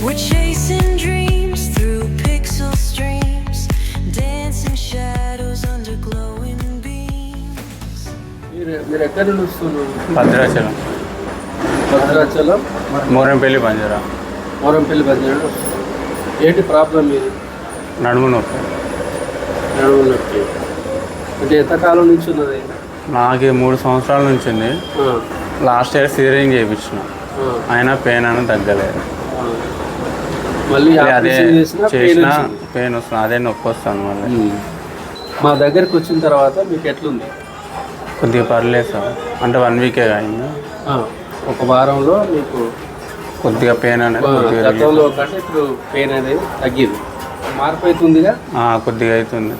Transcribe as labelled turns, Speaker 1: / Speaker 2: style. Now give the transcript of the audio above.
Speaker 1: We're chasing dreams through pixel streams, dancing shadows under glowing beams.
Speaker 2: మీరు ఎక్కడ నుండి వస్తున్నారు?
Speaker 3: భద్రాచలం,
Speaker 2: భద్రాచలం,
Speaker 3: మోరంపల్లి, బంజారా.
Speaker 2: మోరంపల్లి బంజారా. ఏంటి ప్రాబ్లం మీది?
Speaker 3: నడుము నొప్పి.
Speaker 2: నడుము నొప్పి అంటే ఎంతకాలం నుంచి ఉన్నది?
Speaker 3: నాకు 3 సంవత్సరాల నుంచి ఉంది. లాస్ట్ ఇయర్ సీజరింగ్ చేయించిన, అయినా పెయిన్ అని తగ్గలేదు.
Speaker 2: మళ్ళీ
Speaker 3: అదే చేసిన పెయిన్ వస్తుంది, అదే నొప్పి వస్తుంది మళ్ళీ.
Speaker 2: మా దగ్గరికి వచ్చిన తర్వాత మీకు ఎట్లుంది?
Speaker 3: కొద్దిగా పర్లేదు సార్, అంటే 1 వీకే అయింది.
Speaker 2: ఒక వారంలో మీకు
Speaker 3: కొద్దిగా పెయిన్ అనేది
Speaker 2: గతంలో కంటే ఇప్పుడు పెయిన్ అనేది తగ్గింది, మార్పు అవుతుందిగా.
Speaker 3: కొద్దిగా అవుతుంది.